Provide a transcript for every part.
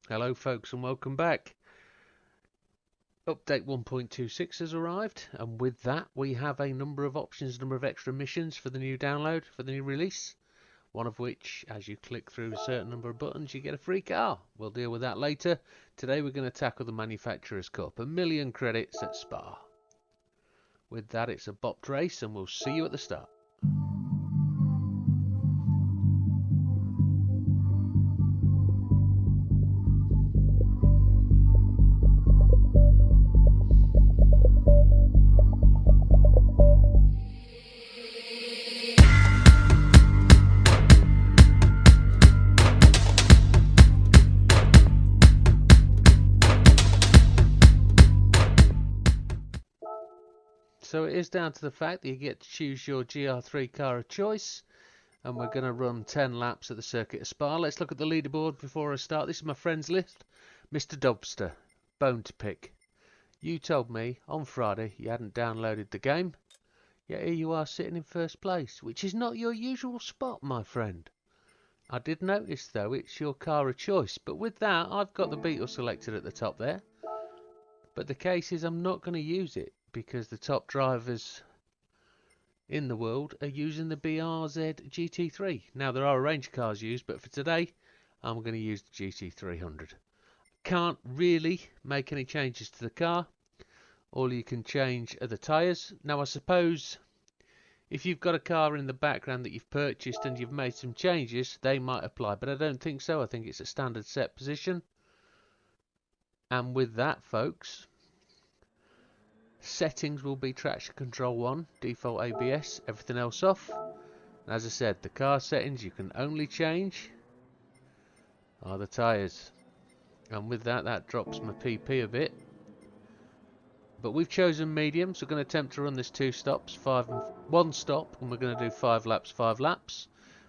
Hello folks and welcome back. Update 1.26 has arrived, and with that we have a number of options, a number of extra missions for the new download, for the new release. One of which, as you click through a certain number of buttons, you get a free car. We'll deal with that later. Today we're going to tackle the Manufacturers Cup, 1,000,000 credits at Spa. With that, it's a bopped race and we'll see you at the start. So it is down to the fact that you get to choose your GR3 car of choice, and we're going to run 10 laps at the circuit of Spa. Let's look at the leaderboard before I start. This is my friends list. Mr. Dobster, bone to pick. You told me on Friday you hadn't downloaded the game, yet here you are sitting in first place, which is not your usual spot, my friend. I did notice though it's your car of choice, but with that I've got the Beetle selected at the top there. But the case is I'm not going to use it, because the top drivers in the world are using the BRZ GT3. Now there are a range of cars used, but for today I'm going to use the GT300. Can't really make any changes to the car. All you can change are the tyres. Now I suppose if you've got a car in the background that you've purchased and you've made some changes, they might apply, but I don't think so. I think it's a standard set position. And with that, folks, settings will be traction control 1, default ABS, everything else off. And as I said, the car settings you can only change are the tyres. And with that, that drops my PP a bit. But we've chosen medium, so we're going to attempt to run this 2 stops, 1 stop, and we're going to do 5 laps, 5 laps.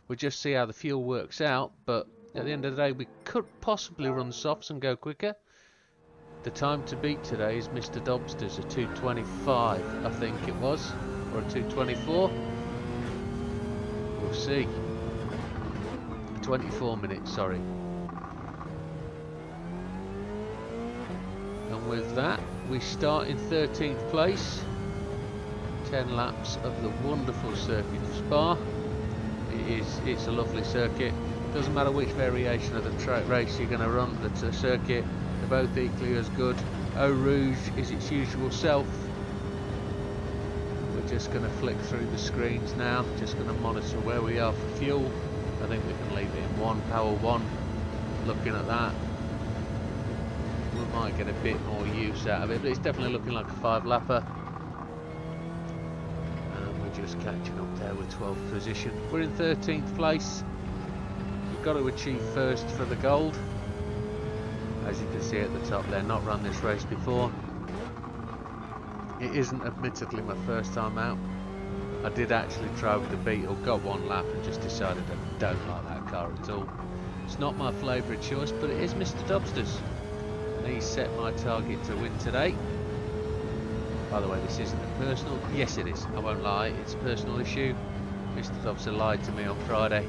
We'll just see how the fuel works out, but at the end of the day we could possibly run softs and go quicker. The time to beat today is Mr. Dobster's, a 2:25, I think it was, or a 2:24. We'll see. 24 minutes, sorry. And with that, we start in 13th place. 10 laps of the wonderful circuit of Spa. It's a lovely circuit. Doesn't matter which variation of the race you're going to run, the circuit. They're both equally as good. Eau Rouge is its usual self. We're just going to flick through the screens now, just going to monitor where we are for fuel. I think we can leave it in 1, power 1. Looking at that, we might get a bit more use out of it, but it's definitely looking like a 5-lapper. And we're just catching up there with 12th position. We're in 13th place. We've got to achieve first for the gold. As you can see at the top there, not run this race before. It isn't admittedly my first time out. I did actually try with the Beetle, got 1 lap and just decided I don't like that car at all. It's not my favourite choice, but it is Mr. Dobster's. And he set my target to win today. By the way, this isn't a personal, yes it is, I won't lie, it's a personal issue. Mr. Dobster lied to me on Friday.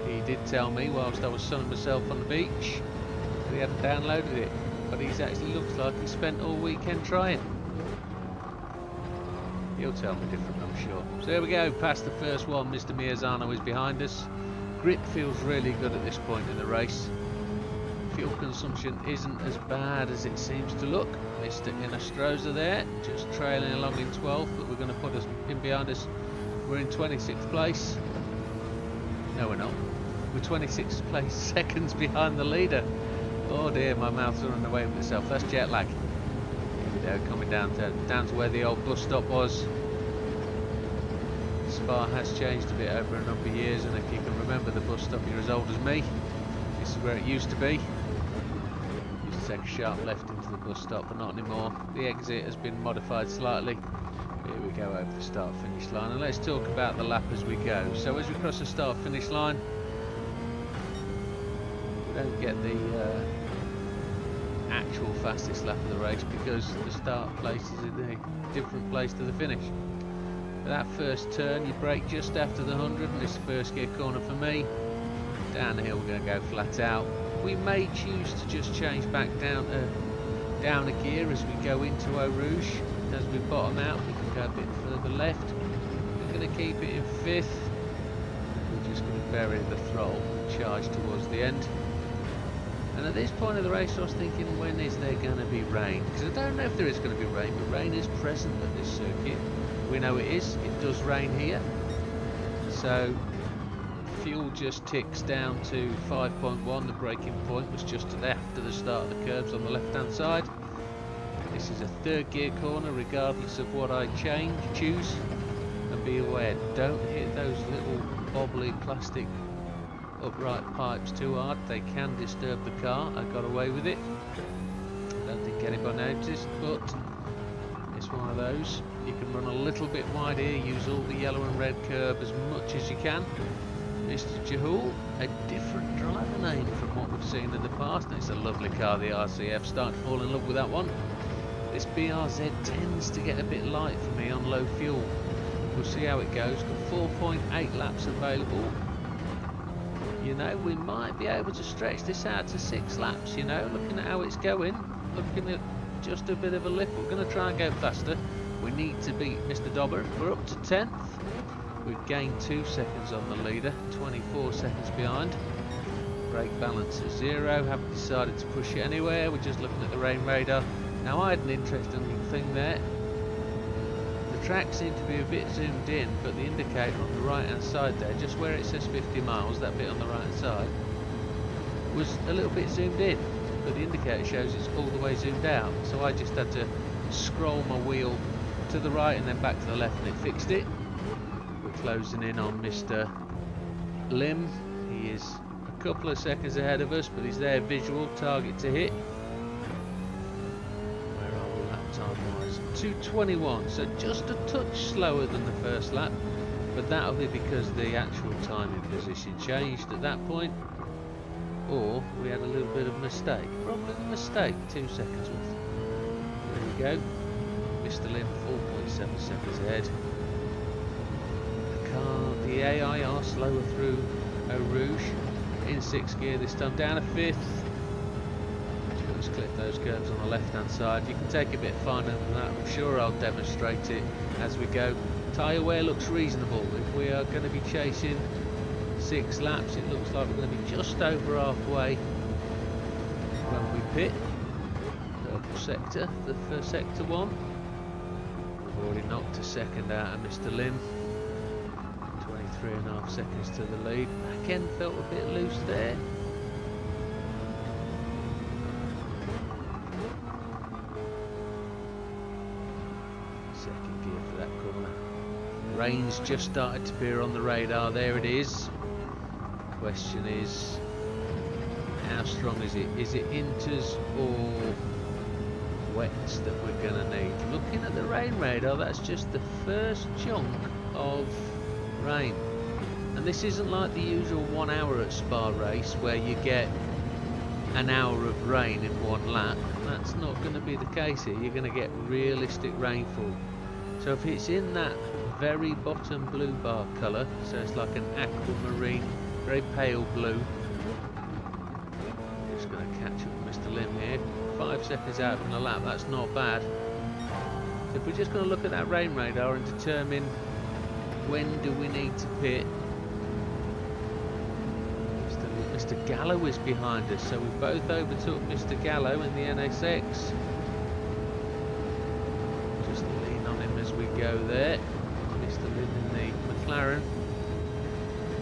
He did tell me whilst I was sunning myself on the beach he hadn't downloaded it, but he actually looks like he spent all weekend trying. He'll tell me different, I'm sure. So there we go, past the first one. Mr. Miazano is behind us. Grip feels really good at this point in the race. Fuel consumption isn't as bad as it seems to look. Mr. Inostroza there, just trailing along in 12th, but we're going to put us in behind us. We're in 26th place. No, we're not. We're 26th place, seconds behind the leader. Oh dear, my mouth's running away with itself. That's jet lag. Here we go, coming down to where the old bus stop was. Spa has changed a bit over a number of years, and if you can remember the bus stop, you're as old as me. This is where it used to be. Used to take a sharp left into the bus stop, but not anymore. The exit has been modified slightly. Here we go over the start finish line, and let's talk about the lap as we go. So as we cross the start finish line, we don't get the actual fastest lap of the race because the start place is in a different place to the finish. For that first turn, you brake just after the 100, and this is the first gear corner for me. Down the hill we're going to go flat out. We may choose to just change back down a gear as we go into Eau Rouge. As we bottom out, we can go a bit further left. We're going to keep it in 5th. We're just going to bury the throttle and charge towards the end. And at this point of the race, I was thinking, when is there going to be rain? Because I don't know if there is going to be rain, but rain is present at this circuit. We know it is. It does rain here. So fuel just ticks down to 5.1. The braking point was just after the start of the curbs on the left-hand side. This is a 3rd gear corner, regardless of what I choose. And be aware, don't hit those little bobbly plastic upright pipes too hard. They can disturb the car. I got away with it. I don't think anybody noticed, but it's one of those. You can run a little bit wide here, use all the yellow and red curb as much as you can. Mr. Jahul, a different driver name from what we've seen in the past, and it's a lovely car, the RCF. Starting to fall in love with that one. This BRZ tends to get a bit light for me on low fuel. We'll see how it goes. Got 4.8 laps available. You know, we might be able to stretch this out to 6 laps, you know, looking at how it's going. Looking at just a bit of a lip. We're going to try and go faster. We need to beat Mr. Dobber. We're up to 10th. We've gained 2 seconds on the leader, 24 seconds behind. Brake balance at 0. Haven't decided to push it anywhere. We're just looking at the rain radar. Now, I had an interesting thing there. The track seemed to be a bit zoomed in, but the indicator on the right hand side there, just where it says 50 miles, that bit on the right hand side, was a little bit zoomed in, but the indicator shows it's all the way zoomed out. So I just had to scroll my wheel to the right and then back to the left, and it fixed it. We're closing in on Mr. Lim. He is a couple of seconds ahead of us, but he's there visual, target to hit. Where are we lap time wise? 2:21, so just a touch slower than the first lap, but that'll be because the actual timing position changed at that point, or we had a little bit of mistake. Probably a mistake, 2 seconds worth. There we go. Mr. Lim 4.7 seconds ahead. The AI are slower through Eau Rouge. In 6th gear this time, down a 5th. Just clip those curves on the left hand side. You can take a bit finer than that. I'm sure I'll demonstrate it as we go. Tyre wear looks reasonable. If we are going to be chasing 6 laps, it looks like we're going to be just over halfway when we pit. Purple sector, the first sector 1. We've already knocked a second out of Mr. Lim. 23.5 seconds to the lead. Back end felt a bit loose there. Second gear for that corner. Rain's just started to appear on the radar. There it is. Question is, how strong is it? Is it inters or wets that we're going to need? Looking at the rain radar, that's just the first chunk of rain. And this isn't like the usual 1 hour at Spa race where you get an hour of rain in 1 lap. That's not going to be the case here. You're going to get realistic rainfall. So if it's in that very bottom blue bar colour, so it's like an aquamarine, very pale blue. I'm just going to catch up with Mr. Lim here. 5 seconds out from the lap, that's not bad. So if we're just going to look at that rain radar and determine when do we need to pit. Mr. Gallo is behind us, so we both overtook Mr. Gallo in the NSX. Just lean on him as we go there. Mr. Lim in the McLaren.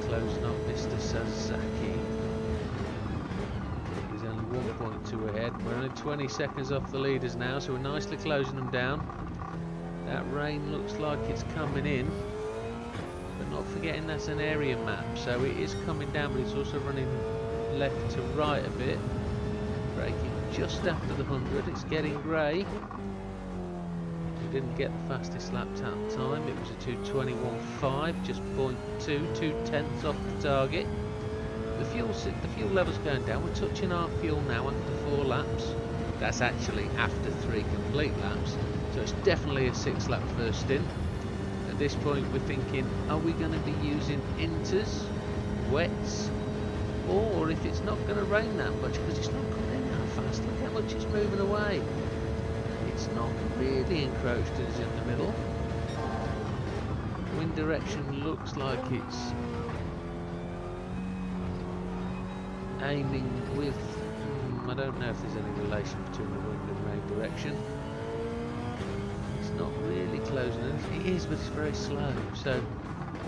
Closing up Mr. Sasaki. He's only 1.2 ahead. We're only 20 seconds off the leaders now, so we're nicely closing them down. That rain looks like it's coming in. Not forgetting that's an area map, so it is coming down, but it's also running left to right a bit. Braking just after the 100. It's getting grey. We didn't get the fastest lap time. It was a 2:21.5, just 0.2, 2/10 off the target. The fuel level's going down. We're touching our fuel now after 4 laps. That's actually after 3 complete laps, so it's definitely a 6-lap first stint. At this point we're thinking, are we going to be using inters, wets or if it's not going to rain that much, because it's not coming in that fast. Look how much it's moving away. It's not really encroached us in the middle. Wind direction looks like it's aiming with, I don't know if there's any relation between the wind and rain direction. It's not really closing in. It is, but it's very slow. So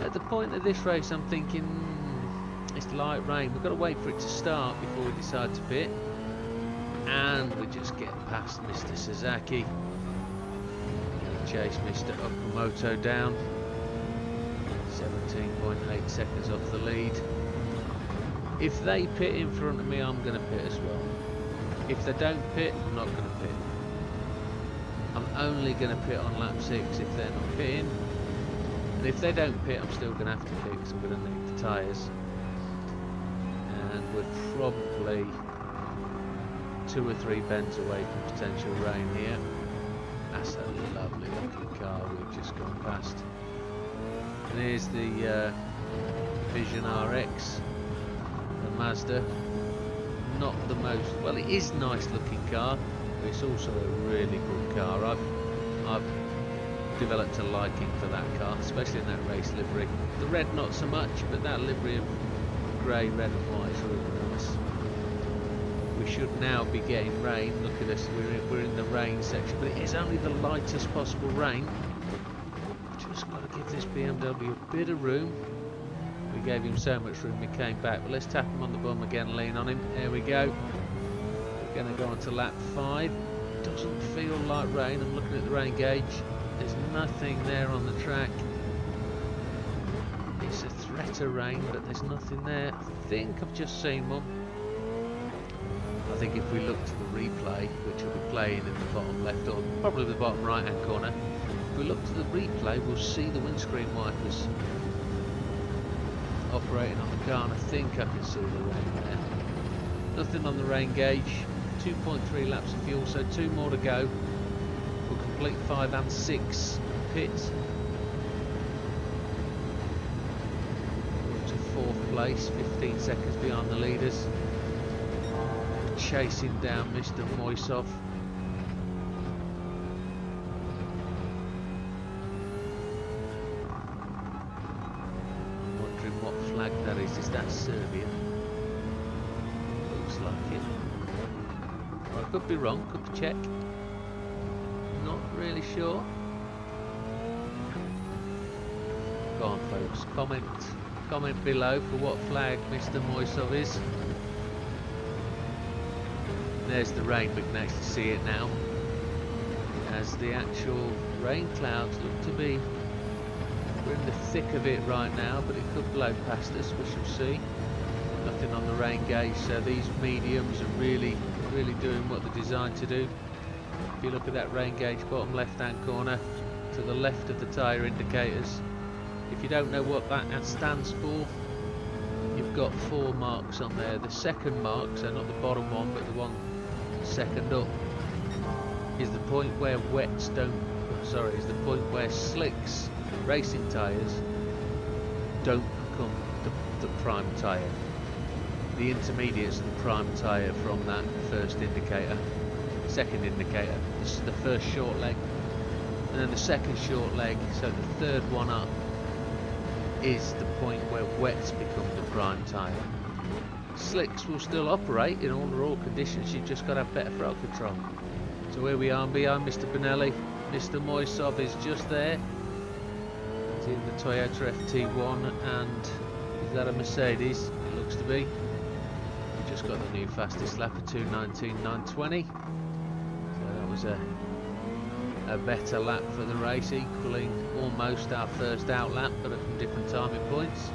at the point of this race I'm thinking it's light rain. We've got to wait for it to start before we decide to pit. And we just get past Mr. Sasaki. Gonna chase Mr. Okamoto down. 17.8 seconds off the lead. If they pit in front of me, I'm going to pit as well. If they don't pit, I'm not going to pit. I'm only going to pit on lap 6 if they're not pitting. And if they don't pit, I'm still going to have to pit because I'm going to need the tyres. And we're probably 2 or 3 bends away from potential rain here. That's a lovely looking car we've just gone past. And here's the Vision RX, the Mazda. Not the most, well, it is a nice looking car, but it's also a really good car. I've developed a liking for that car, especially in that race livery. The red not so much, but that livery of grey, red and white is really nice. We should now be getting rain. Look at us, we're in the rain section, but it is only the lightest possible rain. Just got to give this BMW a bit of room. We gave him so much room, we came back. But let's tap him on the bum again, lean on him. There we go. We're going to go on to lap 5. Doesn't feel like rain. I'm looking at the rain gauge. There's nothing there on the track. It's a threat of rain, but there's nothing there. I think I've just seen one. I think if we look to the replay, which will be playing in the bottom left or probably the bottom right hand corner, if we look to the replay, we'll see the windscreen wipers operating on the car, and I think I can see the rain there. Nothing on the rain gauge. 2.3 laps of fuel, so 2 more to go. We'll complete 5 and 6 pits. Up to 4th place, 15 seconds behind the leaders. Chasing down Mr. Moisov. Wondering what flag that is. Is that Serbia? Looks like it. Well, I could be wrong, could be Czech. Not really sure. Go on folks, comment below for what flag Mr. Moisov is. There's the rain, we can actually see it now, as the actual rain clouds look to be, we're in the thick of it right now, but it could blow past us, we shall see. Nothing on the rain gauge, so these mediums are really doing what they're designed to do. If you look at that rain gauge bottom left hand corner, to the left of the tyre indicators, if you don't know what that stands for, you've got 4 marks on there. The second mark, so not the bottom one, but the one second up, is the point where is the point where slicks, racing tyres, don't become the prime tyre. The intermediates are the prime tyre from that first indicator, second indicator. This is the first short leg, and then the second short leg, so the third one up, is the point where wets become the prime tyre. Slicks will still operate in all conditions, you've just got to have better throttle control. So here we are behind Mr. Benelli. Mr. Moisov is just there. He's in the Toyota FT1, and is that a Mercedes? It looks to be. We just got the new fastest lap of 2:19.920. So that was a better lap for the race, equaling almost our first out lap, but from different timing points.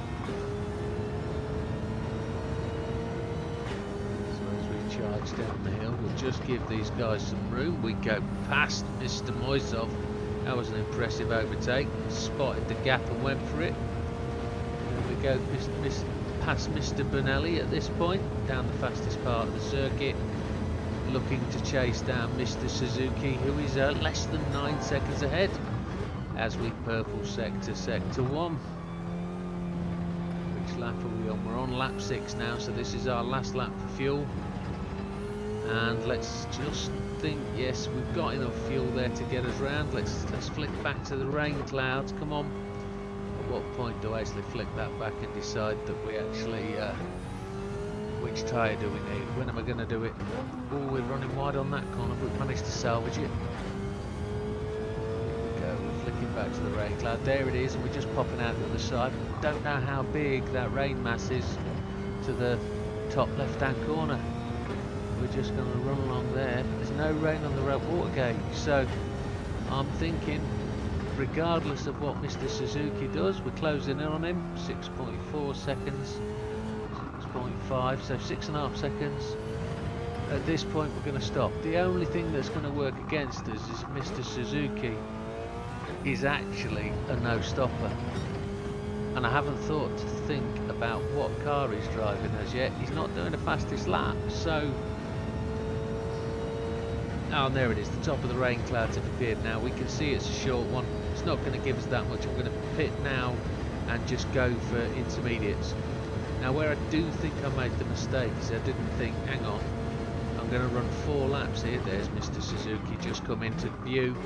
So as we charge down the hill, we'll just give these guys some room. We go past Mr. Moisov. That was an impressive overtake. Spotted the gap and went for it. There we go past Mr. Benelli at this point, down the fastest part of the circuit, looking to chase down Mr. Suzuki, who is less than 9 seconds ahead, as we purple sector 1, which lap are we on? We're on lap 6 now, so this is our last lap for fuel. And let's just think, yes, we've got enough fuel there to get us round. Let's flick back to the rain clouds. Come on. At what point do I actually flick that back and decide that we actually which tyre do we need? When am I going to do it? Oh, we're running wide on that corner, but we've managed to salvage it. Here we go, we're flicking back to the rain cloud. There it is, and we're just popping out the other side. Don't know how big that rain mass is to the top left-hand corner. We're just going to run along there. There's no rain on the water gauge, so I'm thinking, regardless of what Mr. Suzuki does, we're closing in on him. 6.4 seconds. 6.5, so 6.5 seconds. At this point we're going to stop. The only thing that's going to work against us is Mr. Suzuki is actually a no-stopper, and I haven't thought to think about what car he's driving as yet. He's not doing the fastest lap, so and there it is, the top of the rain clouds have appeared now. We can see it's a short one, it's not going to give us that much. I'm going to pit now and just go for intermediates. Now where I do think I made the mistake is I didn't think, hang on, I'm going to run 4 laps here. There's Mr. Suzuki just come into view,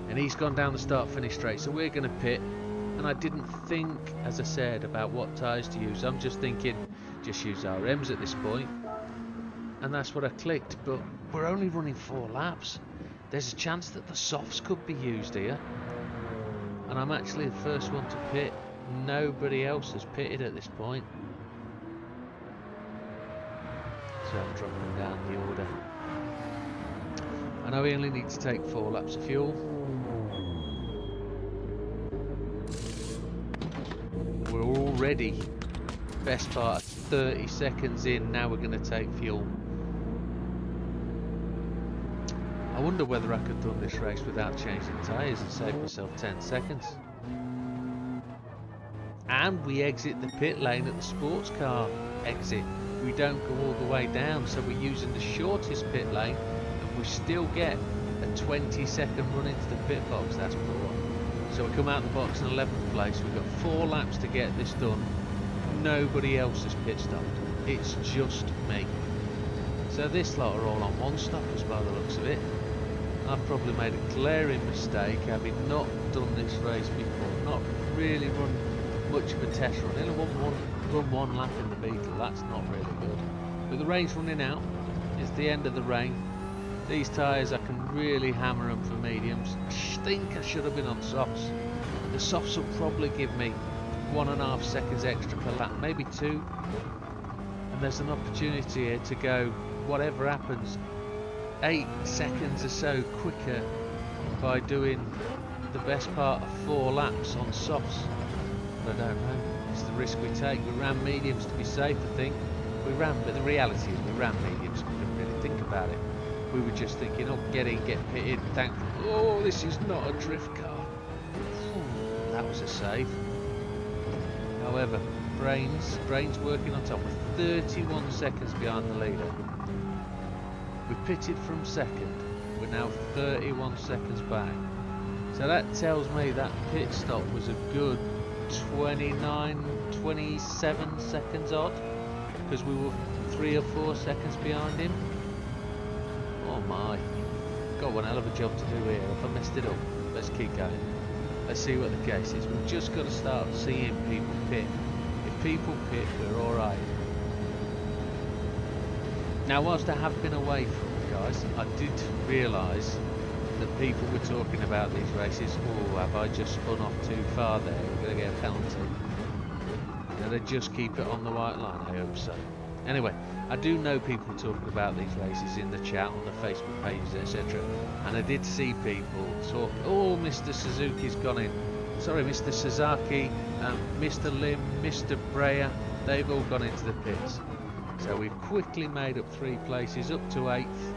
and he's gone down the start-finish straight, so we're going to pit. And I didn't think, as I said, about what tyres to use. I'm just thinking, just use RMs at this point, and that's what I clicked. But we're only running 4 laps. There's a chance that the softs could be used here, and I'm actually the first one to pit. Nobody else has pitted at this point, so I'm dropping down the order. I know we only need to take 4 laps of fuel. We're already best part of 30 seconds in. Now we're going to take fuel. I wonder whether I could have done this race without changing tyres and save myself 10 seconds. And we exit the pit lane at the sports car exit. We don't go all the way down, so we're using the shortest pit lane, and we still get a 20-second run into the pit box. That's poor. So we come out the box in 11th place. We've got 4 laps to get this done. Nobody else has pit stopped. It's just me. So this lot are all on 1-stoppers by the looks of it. I've probably made a glaring mistake having not done this race before, not really run much of a test run. Only run one lap in the Beetle. That's not really good. But the rain's running out. It's the end of the rain. These tyres, I can really hammer them for mediums. I think I should have been on softs. The softs will probably give me 1.5 seconds extra per lap, maybe 2. And there's an opportunity here to go, whatever happens, 8 seconds or so quicker by doing the best part of 4 laps on softs. But I don't know. It's the risk we take. We ran mediums to be safe, I think. But the reality is we ran mediums. We didn't really think about it. We were just thinking, oh, get in, get pitted, thankfully. Oh, this is not a drift car. That was a save. However, Brains working on top. We're 31 seconds behind the leader. We pitted from second. We're now 31 seconds back. So that tells me that pit stop was a good 27 seconds odd, because we were 3 or 4 seconds behind him. Oh my, got one hell of a job to do here. If I messed it up, let's keep going. Let's see what the case is. We've just got to start seeing people pit. If people pit, we're alright. Now, whilst I have been away from you guys, I did realise that people were talking about these races. Oh, have I just spun off too far there? We're going to get a penalty. Did I just keep it on the white line? I hope so. Anyway, I do know people talking about these races in the chat, on the Facebook pages, etc. And I did see people talk, oh, Mr. Suzuki's gone in. Sorry, Mr. Suzuki, Mr. Lim, Mr. Breyer, they've all gone into the pits. So we've quickly made up 3 places, up to 8th.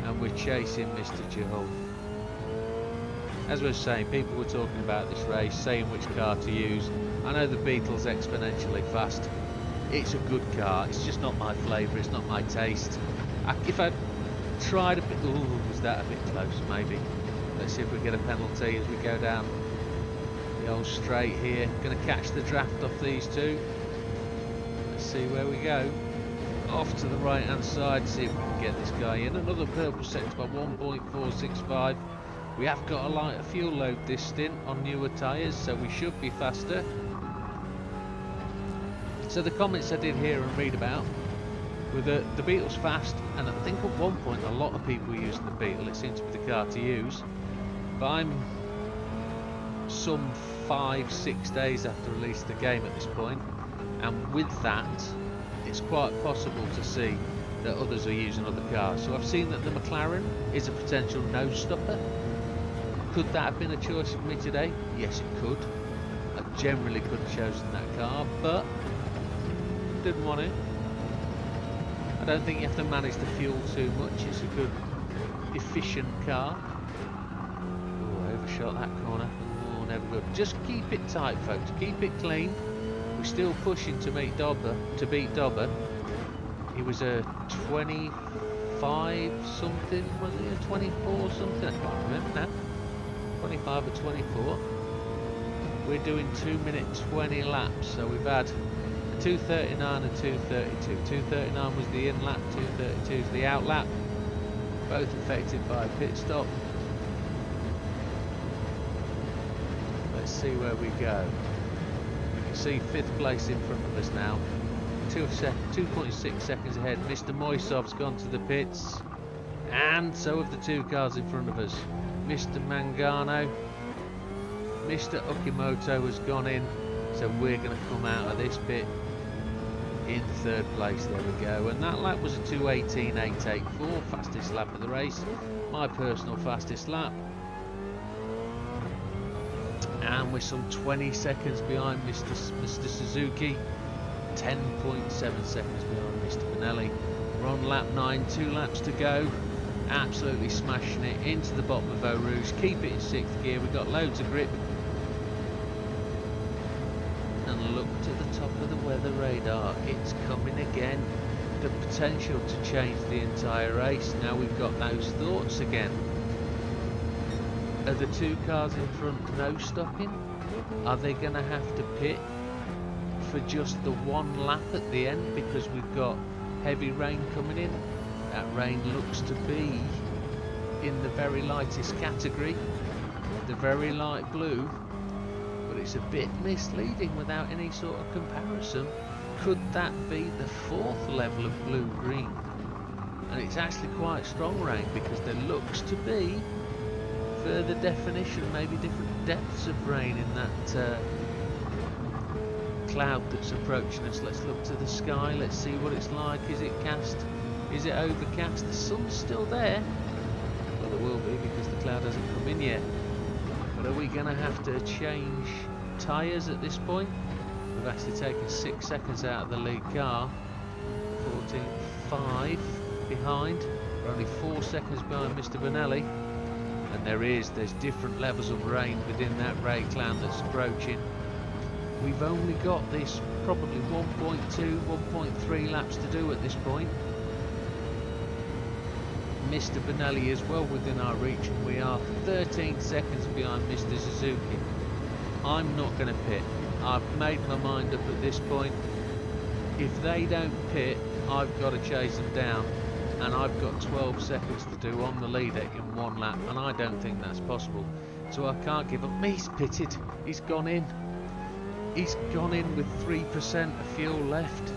And we're chasing Mr. Jahal. As I was saying, people were talking about this race, saying which car to use. I know the Beetle's exponentially fast. It's a good car, it's just not my flavour, it's not my taste. If I tried a bit, ooh, was that a bit close? Maybe. Let's see if we get a penalty as we go down The old straight here. Going to catch the draft off these two. Let's see where we go. Off to the right hand side, see if we can get this guy in. Another purple sector by 1.465. We have got a lighter fuel load this stint on newer tyres, so we should be faster. So the comments I did hear and read about were that the Beetle's fast, and I think at one point a lot of people were using the Beetle. It seems to be the car to use. But I'm some 5-6 days after release of the game at this point, and with that it's quite possible to see that others are using other cars. So I've seen that the McLaren is a potential no stopper. Could that have been a choice for me today? Yes, it could. I generally could have chosen that car, but didn't want it. I don't think you have to manage the fuel too much. It's a good, efficient car. Oh, I overshot that corner. Oh, never good. Just keep it tight, folks. Keep it clean. We're still pushing to beat Dobber. He was a 25 something, was he a 24 something? I can't remember now. 25 or 24. We're doing 2-minute 20 laps, so we've had a 2:39 and 2:32. 2:39 was the in lap, 2:32 is the out lap. Both affected by a pit stop. Let's see where we go. See 5th place in front of us now, 2.6 seconds ahead. Mr. Moisov's gone to the pits, and so have the two cars in front of us. Mr. Mangano, Mr. Okimoto has gone in, so we're going to come out of this pit in 3rd place. There we go, and that lap was a 2:18.884, fastest lap of the race, my personal fastest lap. And we're some 20 seconds behind Mr. Suzuki, 10.7 seconds behind Mr. Benelli. We're on lap 9, 2 laps to go. Absolutely smashing it into the bottom of Eau Rouge. Keep it in 6th gear. We've got loads of grip. And look to the top of the weather radar. It's coming again. The potential to change the entire race. Now we've got those thoughts again. Are the two cars in front no stopping? Are they going to have to pit for just the one lap at the end because we've got heavy rain coming in? That rain looks to be in the very lightest category, the very light blue, but it's a bit misleading without any sort of comparison. Could that be the 4th level of blue-green? And it's actually quite strong rain because there looks to be further definition, maybe different depths of rain in that cloud that's approaching us. Let's look to the sky, let's see what it's like. Is it cast? Is it overcast? The sun's still there. Well, there will be because the cloud hasn't come in yet. But are we going to have to change tyres at this point? We've actually taken 6 seconds out of the lead car. 14.5 behind. We're only 4 seconds behind Mr. Benelli. And there's different levels of rain within that rain cloud that's approaching. We've only got this probably 1.2, 1.3 laps to do at this point. Mr. Benelli is well within our reach, and we are 13 seconds behind Mr. Suzuki. I'm not going to pit. I've made my mind up at this point. If they don't pit, I've got to chase them down. And I've got 12 seconds to do on the leader in 1 lap, and I don't think that's possible. So I can't give up. He's pitted. He's gone in. He's gone in with 3% of fuel left.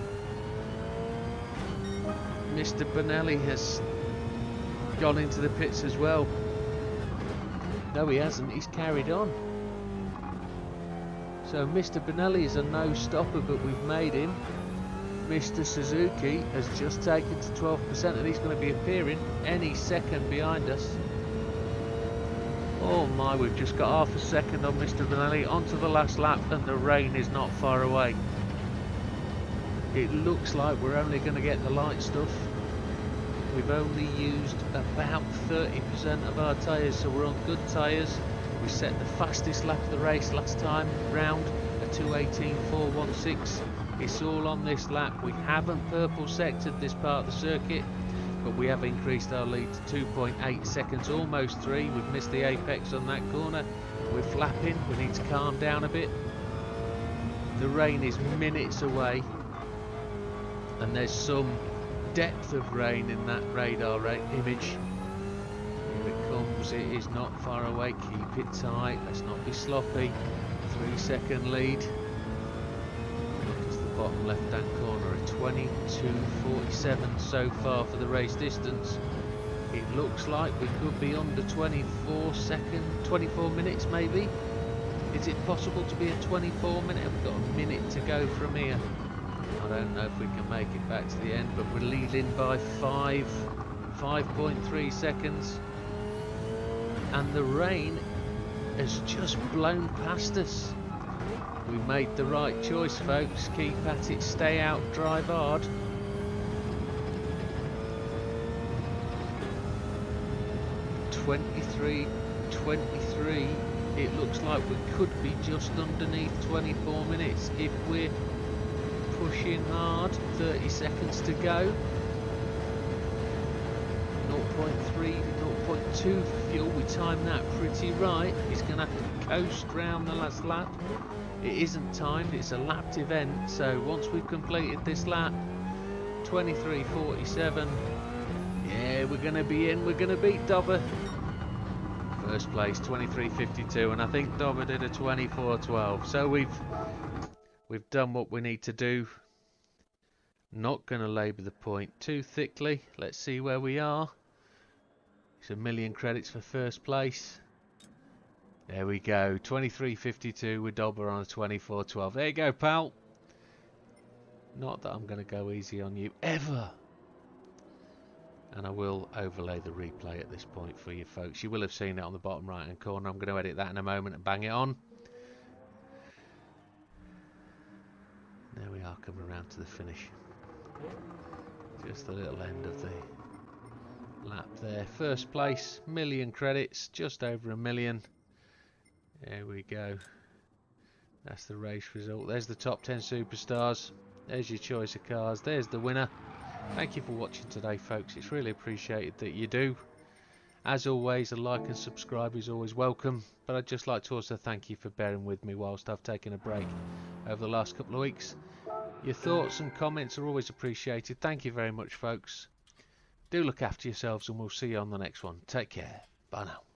Mr. Benelli has gone into the pits as well. No, he hasn't. He's carried on. So Mr. Benelli is a no-stopper, but we've made him. Mr. Suzuki has just taken to 12%, and he's going to be appearing any second behind us. Oh my, we've just got half a second on Mr. Benelli onto the last lap, and the rain is not far away. It looks like we're only going to get the light stuff. We've only used about 30% of our tyres, so we're on good tyres. We set the fastest lap of the race last time round, a 2:18.416. It's all on this lap. We haven't purple sectored this part of the circuit, but we have increased our lead to 2.8 seconds, almost 3. We've missed the apex on that corner. We're flapping, we need to calm down a bit. The rain is minutes away, and there's some depth of rain in that radar image. Here it comes, it is not far away, keep it tight, let's not be sloppy. 3-second lead. Look at the bottom left hand corner, a 22.47 so far for the race distance. It looks like we could be under 24 minutes maybe. Is it possible to be a 24 minute? We've got a minute to go from here. I don't know if we can make it back to the end, but we're leading by 5.3 seconds. And the rain has just blown past us. We made the right choice, folks. Keep at it, stay out, drive hard. (23.23). It looks like we could be just underneath 24 minutes if we're pushing hard. 30 seconds to go. 0.3 to 0.2 for fuel. We timed that pretty right. He's going to have to coast round the last lap. It isn't timed, it's a lapped event, so once we've completed this lap, 23.47, yeah, we're going to be in, we're going to beat Dobber. First place, 23.52, and I think Dobber did a 24.12, so we've done what we need to do. Not going to labour the point too thickly. Let's see where we are. It's 1,000,000 credits for first place. There we go, 23.52 with Dobber on a 24.12. There you go, pal. Not that I'm going to go easy on you ever. And I will overlay the replay at this point for you folks. You will have seen it on the bottom right hand corner. I'm going to edit that in a moment and bang it on. There we are, coming around to the finish. Just the little end of the lap there. First place, 1,000,000 credits, just over 1,000,000. There we go. That's the race result. There's the top 10 superstars. There's your choice of cars. There's the winner. Thank you for watching today, folks. It's really appreciated that you do. As always, a like and subscribe is always welcome. But I'd just like to also thank you for bearing with me whilst I've taken a break over the last couple of weeks. Your thoughts and comments are always appreciated. Thank you very much, folks. Do look after yourselves, and we'll see you on the next one. Take care. Bye now.